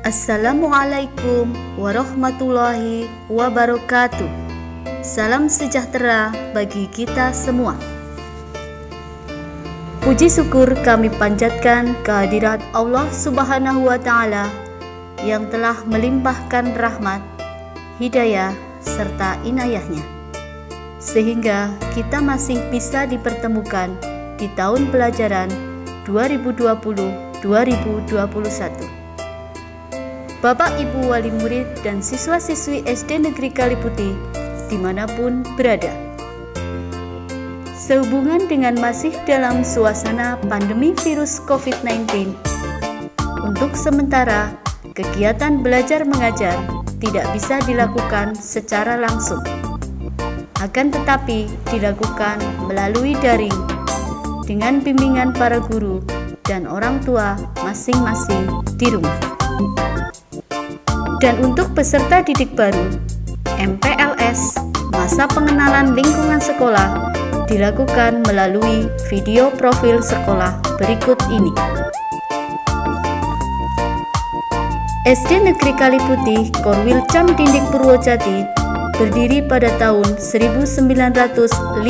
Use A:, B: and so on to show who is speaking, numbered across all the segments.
A: Assalamualaikum warahmatullahi wabarakatuh. Salam sejahtera bagi kita semua. Puji syukur kami panjatkan kehadirat Allah Subhanahu wa Ta'ala yang telah melimpahkan rahmat, hidayah, serta inayahnya, sehingga kita masih bisa dipertemukan di tahun pelajaran 2020-2021. Bapak, Ibu, wali murid, dan siswa-siswi SD Negeri Kaliputih dimanapun berada. Sehubungan dengan masih dalam suasana pandemi virus COVID-19, untuk sementara kegiatan belajar mengajar tidak bisa dilakukan secara langsung, akan tetapi dilakukan melalui daring dengan bimbingan para guru dan orang tua masing-masing di rumah. Dan untuk peserta didik baru, MPLS, masa pengenalan lingkungan sekolah, dilakukan melalui video profil sekolah berikut ini. SD Negeri Kaliputih Korwil Cam Dindik Purwojati berdiri pada tahun 1957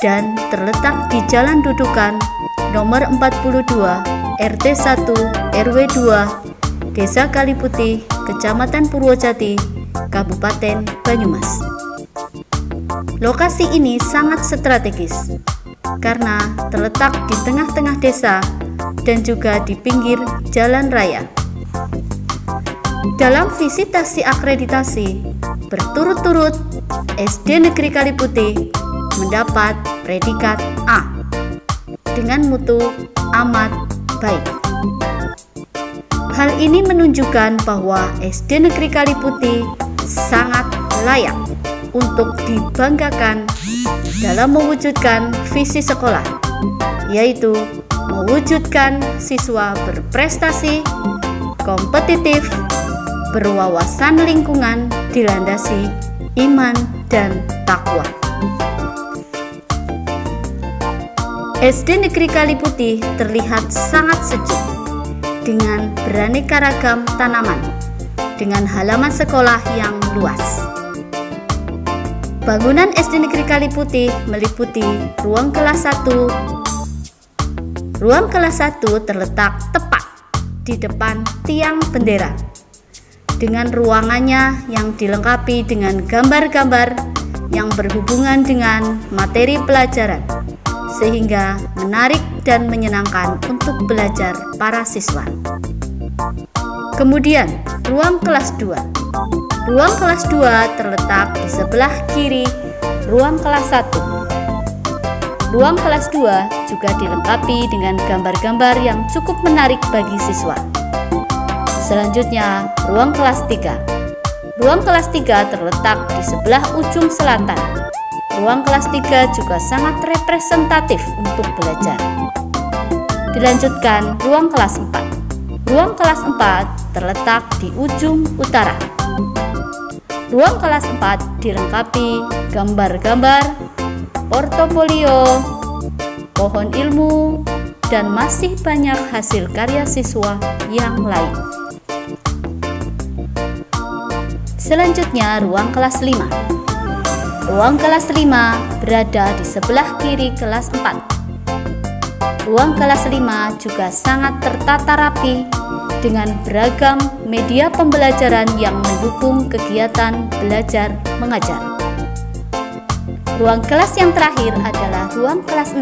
A: dan terletak di Jalan Dudukan nomor 42 RT 1 RW 2 Desa Kaliputih, Kecamatan Purwojati, Kabupaten Banyumas. Lokasi ini sangat strategis karena terletak di tengah-tengah desa dan juga di pinggir jalan raya. Dalam visitasi akreditasi berturut-turut, SD Negeri Kaliputih mendapat predikat A dengan mutu amat baik. Hal ini menunjukkan bahwa SD Negeri Kaliputih sangat layak untuk dibanggakan dalam mewujudkan visi sekolah, yaitu mewujudkan siswa berprestasi, kompetitif, berwawasan lingkungan, dilandasi iman dan takwa. SD Negeri Kaliputih terlihat sangat sejuk dengan beraneka ragam tanaman, dengan halaman sekolah yang luas. Bangunan SD Negeri Kaliputih meliputi ruang kelas 1. Ruang kelas 1 terletak tepat di depan tiang bendera, dengan ruangannya yang dilengkapi dengan gambar-gambar yang berhubungan dengan materi pelajaran, sehingga menarik dan menyenangkan untuk belajar para siswa. Kemudian, ruang kelas 2. Ruang kelas 2 terletak di sebelah kiri ruang kelas 1. Ruang kelas 2 juga dilengkapi dengan gambar-gambar yang cukup menarik bagi siswa. Selanjutnya, ruang kelas 3. Ruang kelas 3 terletak di sebelah ujung selatan. Ruang kelas 3 juga sangat representatif untuk belajar. Dilanjutkan ruang kelas 4. Ruang kelas 4 terletak di ujung utara. Ruang kelas 4 dilengkapi gambar-gambar, portofolio, pohon ilmu, dan masih banyak hasil karya siswa yang lain. Selanjutnya ruang kelas 5. Ruang kelas 5 berada di sebelah kiri kelas 4. Ruang kelas 5 juga sangat tertata rapi dengan beragam media pembelajaran yang mendukung kegiatan belajar mengajar. Ruang kelas yang terakhir adalah ruang kelas 6.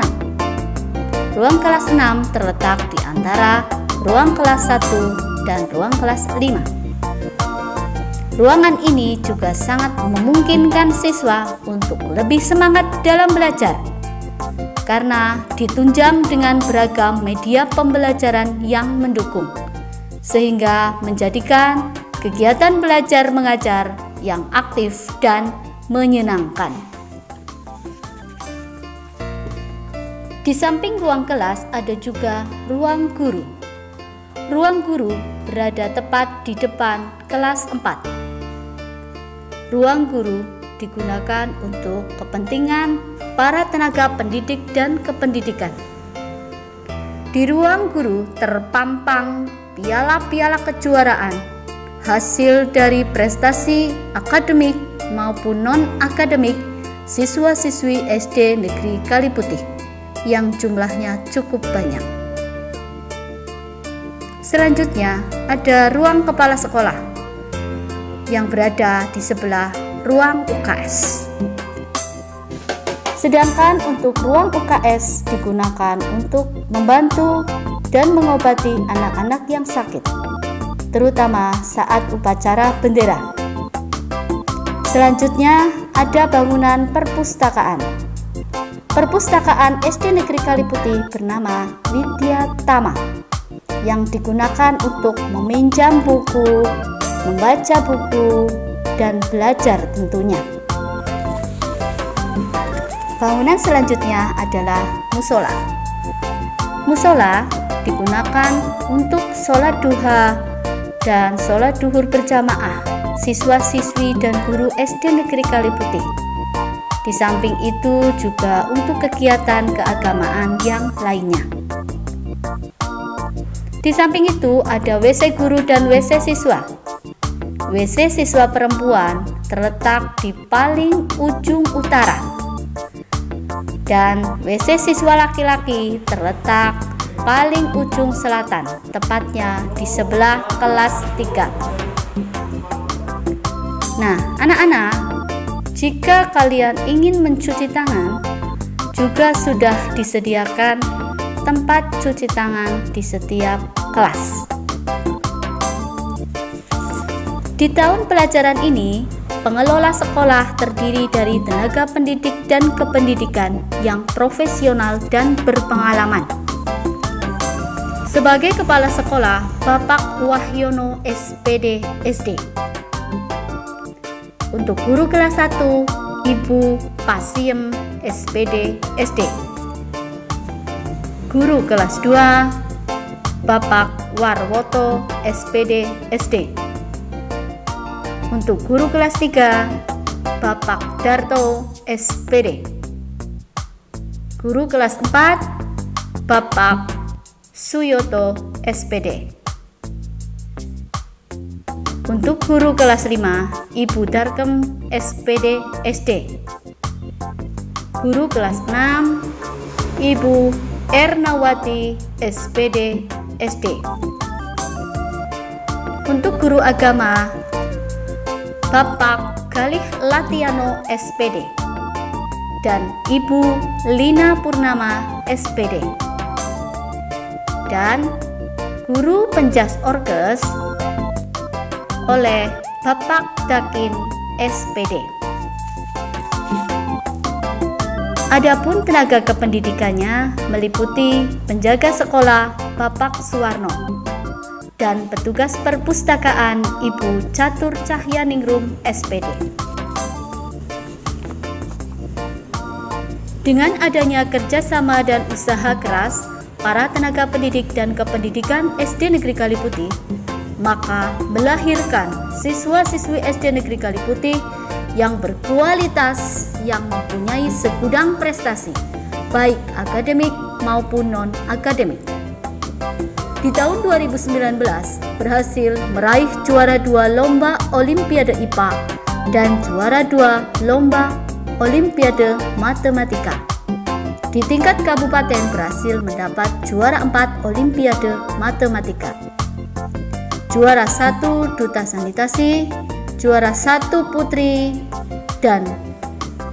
A: Ruang kelas 6 terletak di antara ruang kelas 1 dan ruang kelas 5. Ruangan ini juga sangat memungkinkan siswa untuk lebih semangat dalam belajar karena ditunjang dengan beragam media pembelajaran yang mendukung, sehingga menjadikan kegiatan belajar mengajar yang aktif dan menyenangkan. Di samping ruang kelas ada juga ruang guru. Ruang guru berada tepat di depan kelas 4. Ruang guru digunakan untuk kepentingan para tenaga pendidik dan kependidikan. Di ruang guru terpampang piala-piala kejuaraan hasil dari prestasi akademik maupun non-akademik siswa-siswi SD Negeri Kaliputih yang jumlahnya cukup banyak. Selanjutnya ada ruang kepala sekolah yang berada di sebelah ruang UKS. Sedangkan untuk ruang UKS digunakan untuk membantu dan mengobati anak-anak yang sakit, terutama saat upacara bendera. Selanjutnya ada bangunan perpustakaan. Perpustakaan SD Negeri Kaliputih bernama Widya Tama yang digunakan untuk meminjam buku, membaca buku, dan belajar tentunya. Bangunan selanjutnya adalah musola. Musola digunakan untuk sholat duha dan sholat duhur berjamaah siswa-siswi dan guru SD Negeri Kaliputih. Di samping itu juga untuk kegiatan keagamaan yang lainnya. Di samping itu ada WC guru dan WC siswa. WC siswa perempuan terletak di paling ujung utara dan WC siswa laki-laki terletak paling ujung selatan, tepatnya di sebelah kelas 3. Nah, anak-anak, jika kalian ingin mencuci tangan, juga sudah disediakan tempat cuci tangan di setiap kelas. Di tahun pelajaran ini, pengelola sekolah terdiri dari tenaga pendidik dan kependidikan yang profesional dan berpengalaman. Sebagai kepala sekolah, Bapak Wahyono SPD SD. Untuk guru kelas 1, Ibu Pasiem SPD SD. Guru kelas 2, Bapak Warwoto SPD SD. Untuk guru kelas 3, Bapak Darto SPD. Guru kelas 4, Bapak Suyoto SPD. Untuk guru kelas 5, Ibu Darkem SPD SD. Guru kelas 6, Ibu Ernawati SPD SD. Untuk guru agama, Bapak Galih Latiano SPD dan Ibu Lina Purnama SPD. Dan guru penjas orkes oleh Bapak Dakin SPD. Adapun tenaga kependidikannya meliputi penjaga sekolah Bapak Suwarno dan petugas perpustakaan Ibu Catur Cahyaningrum SPD. Dengan adanya kerjasama dan usaha keras para tenaga pendidik dan kependidikan SD Negeri Kaliputih, maka melahirkan siswa-siswi SD Negeri Kaliputih yang berkualitas, yang mempunyai segudang prestasi, baik akademik maupun non-akademik. Di tahun 2019 berhasil meraih juara 2 lomba Olimpiade IPA dan juara 2 lomba Olimpiade Matematika. Di tingkat kabupaten berhasil mendapat juara 4 Olimpiade Matematika. Juara 1 Duta Sanitasi, juara 1 putri dan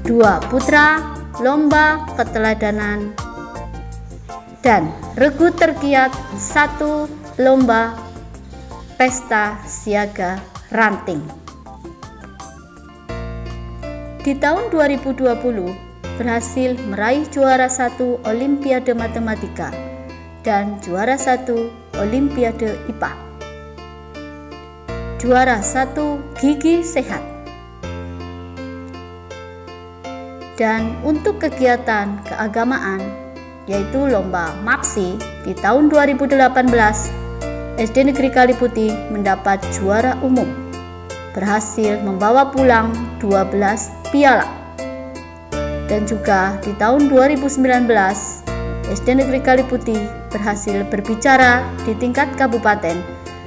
A: 2 putra lomba keteladanan, dan regu terkiat 1 lomba pesta siaga ranting. Di tahun 2020 berhasil meraih juara 1 Olimpiade Matematika dan juara 1 Olimpiade IPA. Juara 1 Gigi Sehat. Dan untuk kegiatan keagamaan yaitu lomba MAPSI di tahun 2018, SD Negeri Kaliputih mendapat juara umum, berhasil membawa pulang 12 piala. Dan juga di tahun 2019, SD Negeri Kaliputih berhasil berbicara di tingkat kabupaten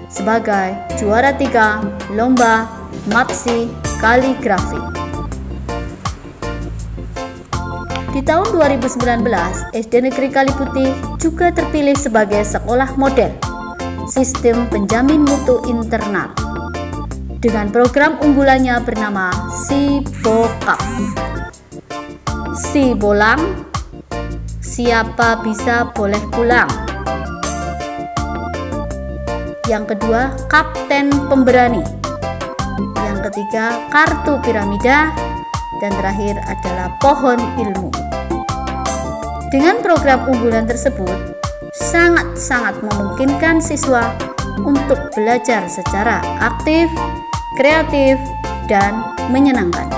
A: sebagai juara 3 lomba MAPSI kaligrafi. Di tahun 2019, SD Negeri Kaliputih juga terpilih sebagai sekolah model sistem penjamin mutu internal dengan program unggulannya bernama SIBOKAP. Si bolang, siapa bisa boleh pulang. Yang kedua, Kapten Pemberani. Yang ketiga, Kartu Piramida. Dan terakhir adalah Pohon Ilmu. Dengan program unggulan tersebut, sangat-sangat memungkinkan siswa untuk belajar secara aktif, kreatif, dan menyenangkan.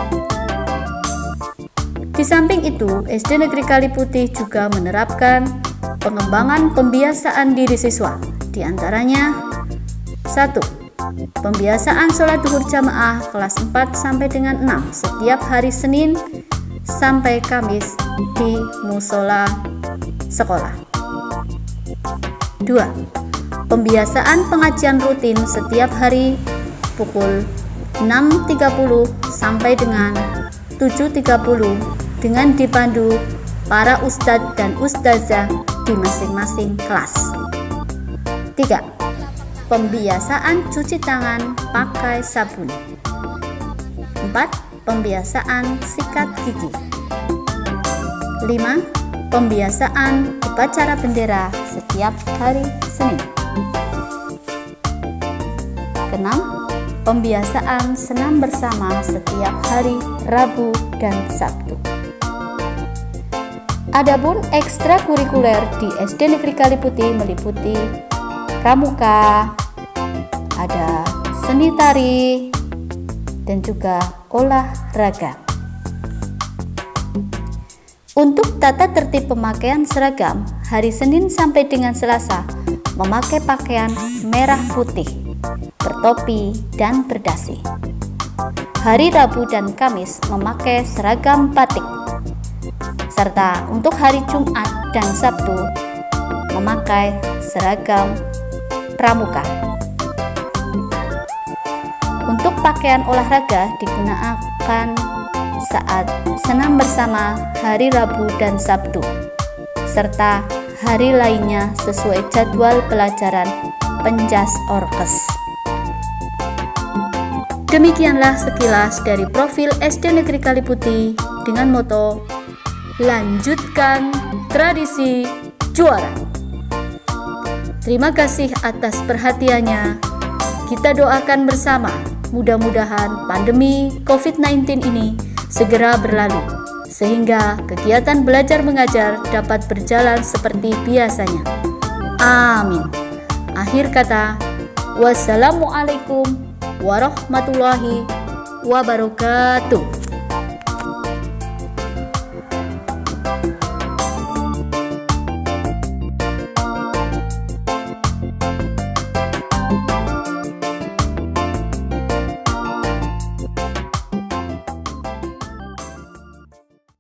A: Di samping itu, SD Negeri Kaliputih juga menerapkan pengembangan pembiasaan diri siswa, di antaranya 1. Pembiasaan sholat duhur jamaah kelas 4 sampai dengan 6 setiap hari Senin sampai Kamis di musola sekolah. 2. Pembiasaan pengajian rutin setiap hari pukul 6.30 sampai dengan 7.30 dengan dipandu para ustadz dan ustazah di masing-masing kelas. 3. Pembiasaan cuci tangan pakai sabun. 4. Pembiasaan sikat gigi. 5. Pembiasaan upacara bendera setiap hari Senin. 6. Pembiasaan senam bersama setiap hari Rabu dan Sabtu. Adapun ekstrakurikuler di SD Negeri Kaliputih meliputi pramuka, ada seni tari, dan juga olahraga. Untuk tata tertib pemakaian seragam, hari Senin sampai dengan Selasa memakai pakaian merah putih, bertopi, dan berdasi. Hari Rabu dan Kamis memakai seragam batik, serta untuk hari Jumat dan Sabtu memakai seragam pramuka. Untuk pakaian olahraga digunakan saat senam bersama hari Rabu dan Sabtu, serta hari lainnya sesuai jadwal pelajaran penjas orkes. Demikianlah sekilas dari profil SD Negeri Kaliputih dengan moto lanjutkan tradisi juara. Terima kasih atas perhatiannya. Kita doakan bersama, mudah-mudahan pandemi COVID-19 ini segera berlalu, sehingga kegiatan belajar mengajar dapat berjalan seperti biasanya. Amin. Akhir kata, wassalamualaikum warahmatullahi wabarakatuh.